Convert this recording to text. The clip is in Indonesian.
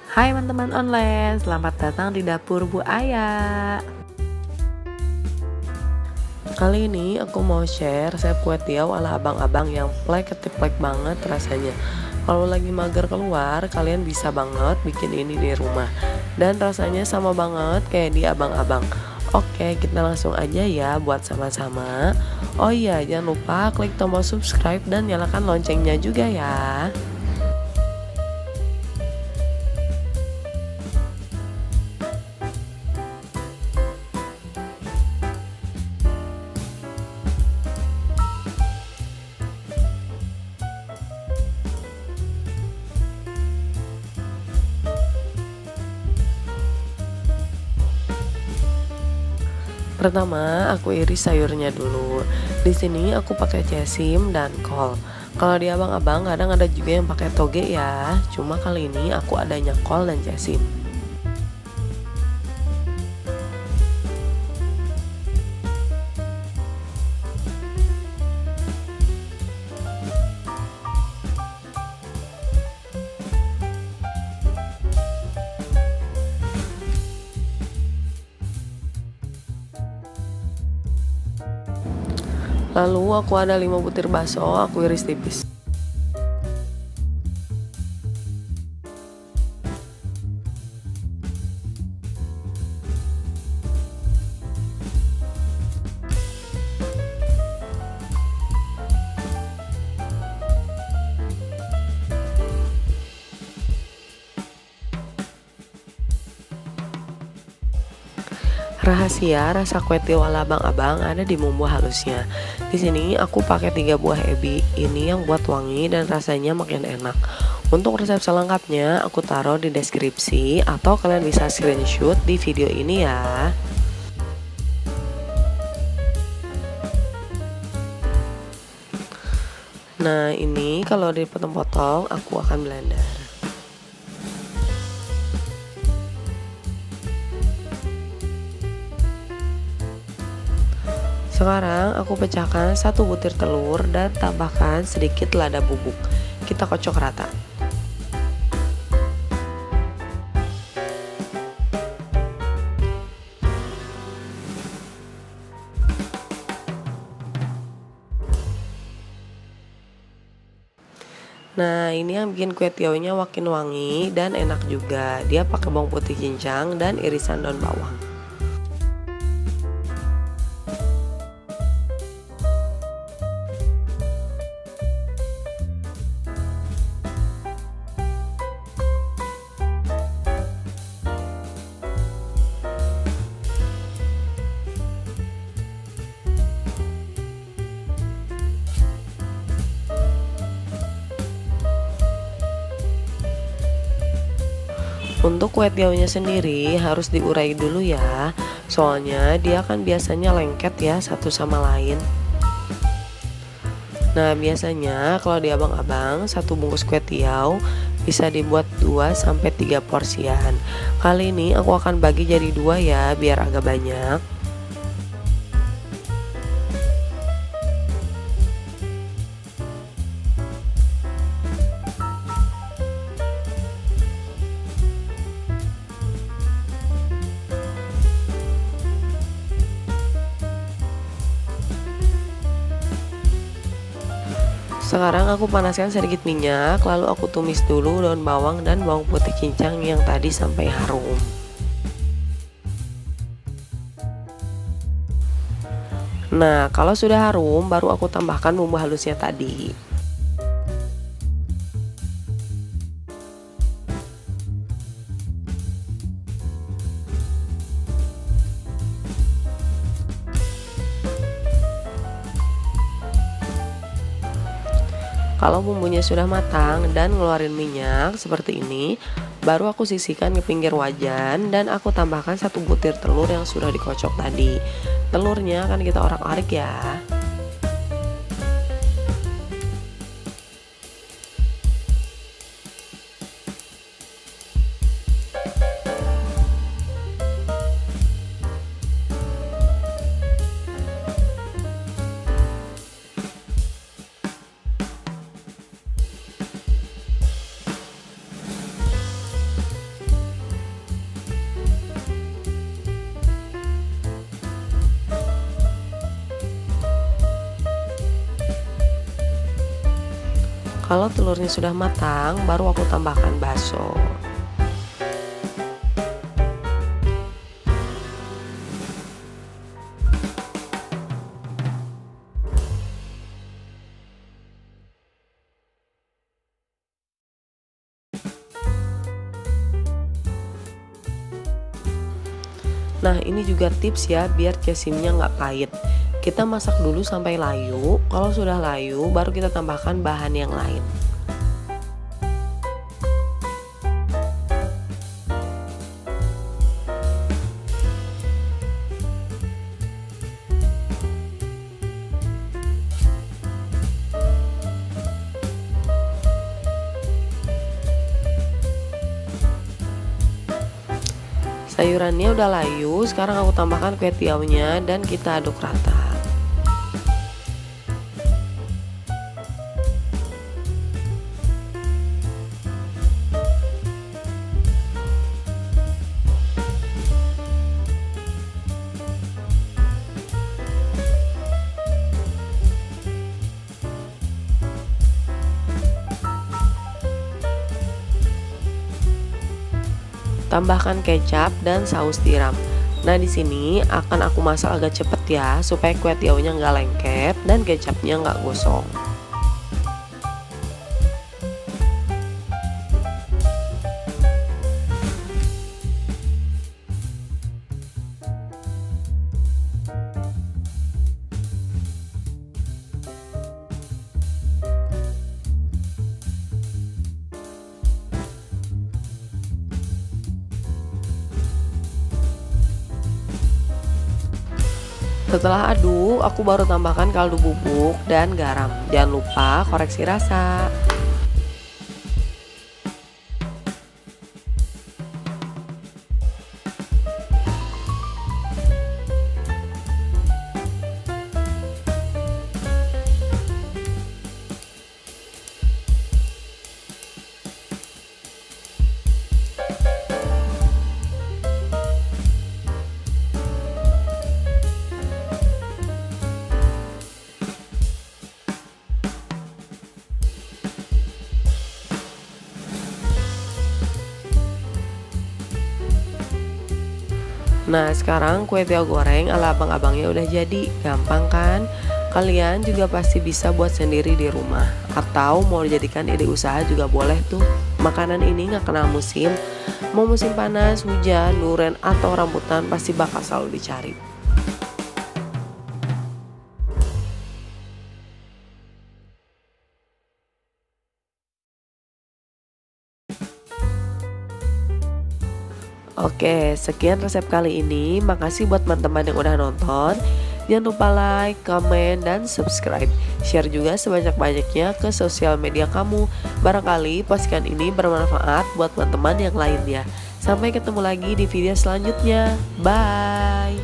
Hai teman-teman online, selamat datang di dapur Bu Aya. Kali ini aku mau share resep kue tiaw ala abang-abang yang plek banget rasanya. Kalau lagi mager keluar, kalian bisa banget bikin ini di rumah. Dan rasanya sama banget kayak di abang-abang. Oke, kita langsung aja ya buat sama-sama. Oh iya, jangan lupa klik tombol subscribe dan nyalakan loncengnya juga ya. Pertama, aku iris sayurnya dulu. Di sini aku pakai cesim dan kol. Kalau di abang-abang kadang ada juga yang pakai toge ya. Cuma kali ini aku adanya kol dan cesim. Lalu aku ada 5 butir bakso, aku iris tipis. Rahasia rasa kue tiaw ala abang-abang ada di bumbu halusnya. Di sini aku pakai 3 buah ebi. Ini yang buat wangi dan rasanya makin enak. Untuk resep selengkapnya aku taruh di deskripsi atau kalian bisa screenshot di video ini ya. Nah, ini kalau dipotong-potong aku akan blender. Sekarang aku pecahkan 1 butir telur dan tambahkan sedikit lada bubuk. Kita kocok rata. Nah, ini yang bikin kue tiawnya makin wangi dan enak juga. Dia pakai bawang putih cincang dan irisan daun bawang. Untuk kue tiawnya sendiri harus diurai dulu ya, soalnya dia kan biasanya lengket ya satu sama lain. Nah, biasanya kalau di abang-abang 1 bungkus kue tiaw bisa dibuat 2-3 porsian. Kali ini aku akan bagi jadi 2 ya biar agak banyak. Sekarang aku panaskan sedikit minyak, lalu aku tumis dulu daun bawang dan bawang putih cincang yang tadi sampai harum. Nah, kalau sudah harum, baru aku tambahkan bumbu halusnya tadi. Kalau bumbunya sudah matang dan ngeluarin minyak seperti ini, baru aku sisihkan ke pinggir wajan dan aku tambahkan 1 butir telur yang sudah dikocok tadi. Telurnya akan kita orak-arik ya. Kalau telurnya sudah matang, baru aku tambahkan bakso. Nah, ini juga tips ya biar kesimnya nggak pahit. Kita masak dulu sampai layu. Kalau sudah layu, baru kita tambahkan bahan yang lain. Sayurannya udah layu, sekarang aku tambahkan kue tiaonya dan kita aduk rata. Tambahkan kecap dan saus tiram. Nah, di sini akan aku masak agak cepet ya, supaya kue tiaonya nggak lengket dan kecapnya nggak gosong. Setelah aduk, aku baru tambahkan kaldu bubuk dan garam. Jangan lupa koreksi rasa. Nah, sekarang kue tiaw goreng ala abang-abangnya udah jadi. Gampang kan? Kalian juga pasti bisa buat sendiri di rumah. Atau mau dijadikan ide usaha juga boleh tuh. Makanan ini gak kenal musim. Mau musim panas, hujan, duren, atau rambutan pasti bakal selalu dicari. Oke, sekian resep kali ini. Makasih buat teman-teman yang udah nonton. Jangan lupa like, comment, dan subscribe. Share juga sebanyak-banyaknya ke sosial media kamu. Barangkali postingan ini bermanfaat buat teman-teman yang lainnya. Sampai ketemu lagi di video selanjutnya. Bye.